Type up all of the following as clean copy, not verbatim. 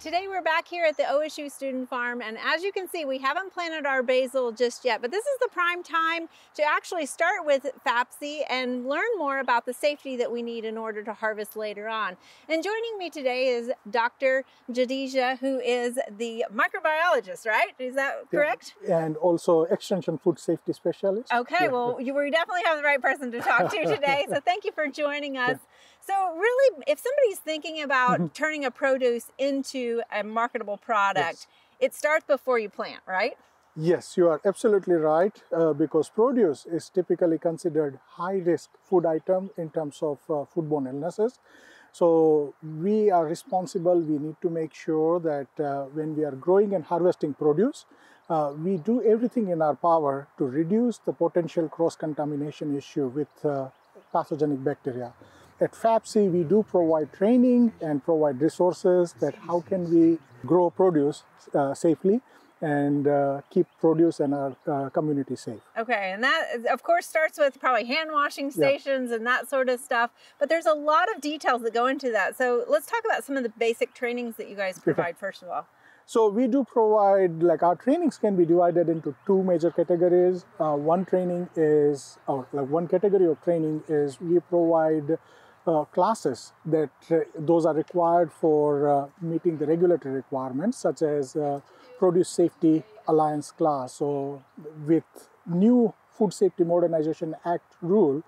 Today we're back here at the OSU Student Farm, and as you can see, we haven't planted our basil just yet, but this is the prime time to actually start with FAPC and learn more about the safety that we need in order to harvest later on. And joining me today is Dr. Jadeja, who is the microbiologist, right? Is that correct? Yeah. And also Extension Food Safety Specialist. Okay, well, we definitely have the right person to talk to today, so thank you for joining us. So really, if somebody's thinking about turning a produce into a marketable product, it starts before you plant, right? Yes, you are absolutely right, because produce is typically considered high-risk food item in terms of foodborne illnesses. So we are responsible, we need to make sure that when we are growing and harvesting produce, we do everything in our power to reduce the potential cross-contamination issue with pathogenic bacteria. At FAPC, we do provide training and provide resources that how can we grow produce safely and keep produce and our community safe. Okay, and that of course starts with probably hand washing stations and that sort of stuff, but there's a lot of details that go into that. So let's talk about some of the basic trainings that you guys provide first of all. So we do provide, like our trainings can be divided into two major categories. One category of training is we provide classes that those are required for meeting the regulatory requirements, such as Produce Safety Alliance class. So with new Food Safety Modernization Act rule,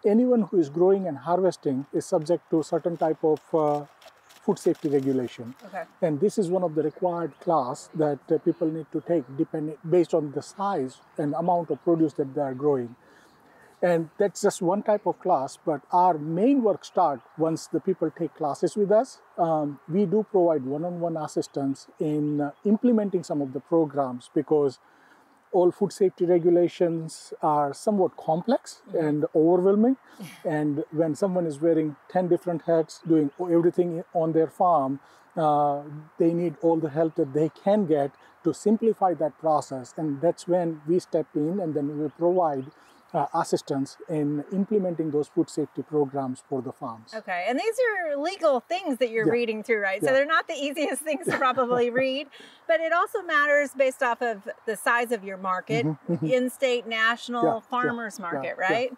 anyone who is growing and harvesting is subject to certain type of food safety regulation. Okay. And this is one of the required class that people need to take based on the size and amount of produce that they are growing. And that's just one type of class, but our main work starts once the people take classes with us. We do provide one-on-one assistance in implementing some of the programs because all food safety regulations are somewhat complex and overwhelming. And when someone is wearing 10 different hats, doing everything on their farm, they need all the help that they can get to simplify that process. And that's when we step in and then we provide assistance in implementing those food safety programs for the farms. Okay, and these are legal things that you're reading through, right? So they're not the easiest things to probably read, but it also matters based off of the size of your market, in-state, national, farmers market, right?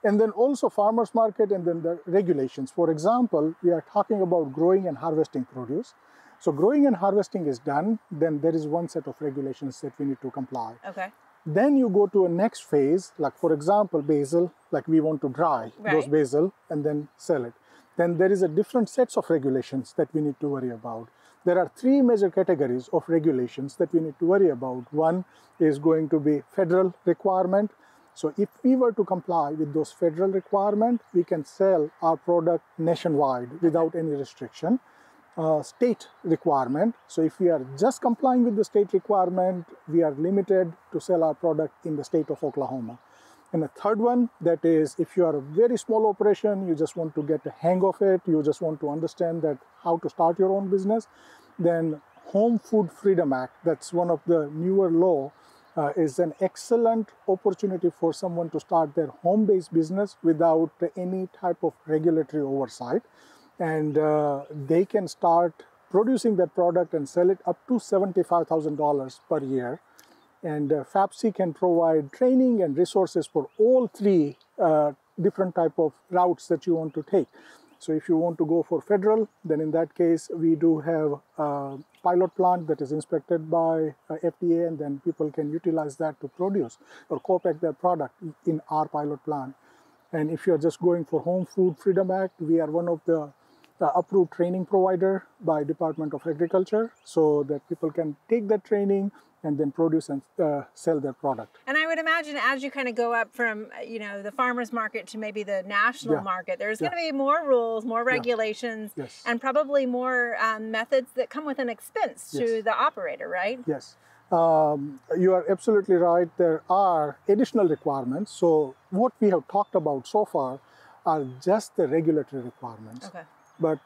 And then also farmers market and then the regulations. For example, we are talking about growing and harvesting produce. So growing and harvesting is done, then there is one set of regulations that we need to comply. Okay. Then you go to a next phase, like for example, basil, like we want to dry those basil and then sell it. Then there is a different sets of regulations that we need to worry about. There are three major categories of regulations that we need to worry about. One is going to be federal requirement. So if we were to comply with those federal requirements, we can sell our product nationwide without any restriction. State requirement. So if we are just complying with the state requirement, we are limited to sell our product in the state of Oklahoma. And the third one, that is if you are a very small operation, you just want to get a hang of it, you just want to understand that how to start your own business, then Home Food Freedom Act, that's one of the newer law, is an excellent opportunity for someone to start their home-based business without any type of regulatory oversight. And they can start producing that product and sell it up to $75,000 per year. And FAPC can provide training and resources for all three different type of routes that you want to take. So if you want to go for federal, then in that case, we do have a pilot plant that is inspected by FDA, and then people can utilize that to produce or co-pack their product in our pilot plant. And if you're just going for Home Food Freedom Act, we are one of the approved training provider by Department of Agriculture, so that people can take that training and then produce and sell their product. And I would imagine as you kind of go up from, you know, the farmers market to maybe the national market, there's going to be more rules, more regulations, and probably more methods that come with an expense to the operator, right? Yes. You are absolutely right. There are additional requirements. So what we have talked about so far are just the regulatory requirements. Okay. But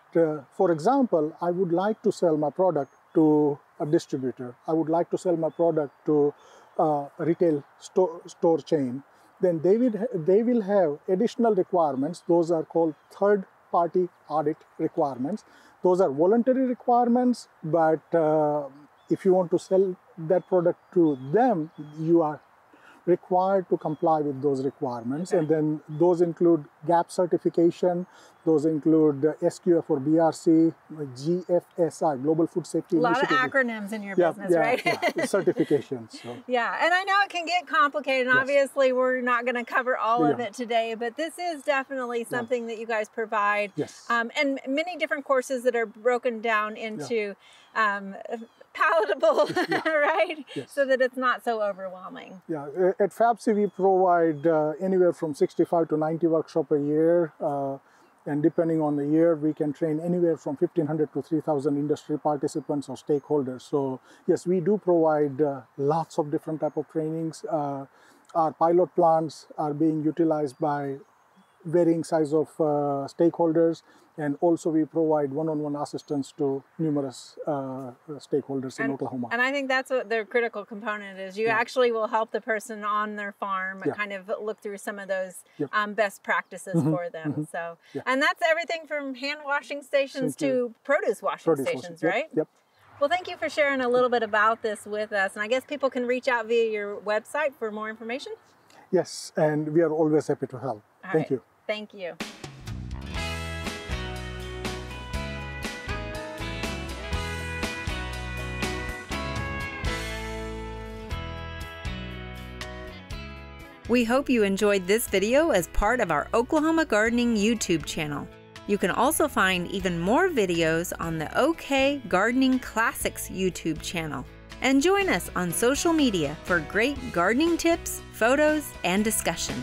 for example, I would like to sell my product to a distributor. I would like to sell my product to a retail store chain. Then they will have additional requirements. Those are called third third-party audit requirements. Those are voluntary requirements, but if you want to sell that product to them, you are required to comply with those requirements. Okay. And then those include GAP certification, those include SQF or BRC, GFSI, Global Food Safety Initiative. A lot of acronyms in your business, right? Yeah, certifications. So. Yeah, and I know it can get complicated, and obviously we're not going to cover all of it today, but this is definitely something that you guys provide. Yes. And many different courses that are broken down into palatable, right? Yes. So that it's not so overwhelming. Yeah, at FAPC we provide anywhere from 65 to 90 workshops a year. And depending on the year, we can train anywhere from 1,500 to 3,000 industry participants or stakeholders. So yes, we do provide lots of different type of trainings. Our pilot plants are being utilized by varying size of stakeholders, and also we provide one-on-one assistance to numerous stakeholders in Oklahoma. And I think that's what the critical component is. You actually will help the person on their farm kind of look through some of those best practices for them. So, and that's everything from hand washing stations to produce washing stations, right? Yep. Well, thank you for sharing a little bit about this with us. And I guess people can reach out via your website for more information? Yes, and we are always happy to help. Thank you. Thank you. We hope you enjoyed this video as part of our Oklahoma Gardening YouTube channel. You can also find even more videos on the OK Gardening Classics YouTube channel. And join us on social media for great gardening tips, photos, and discussion.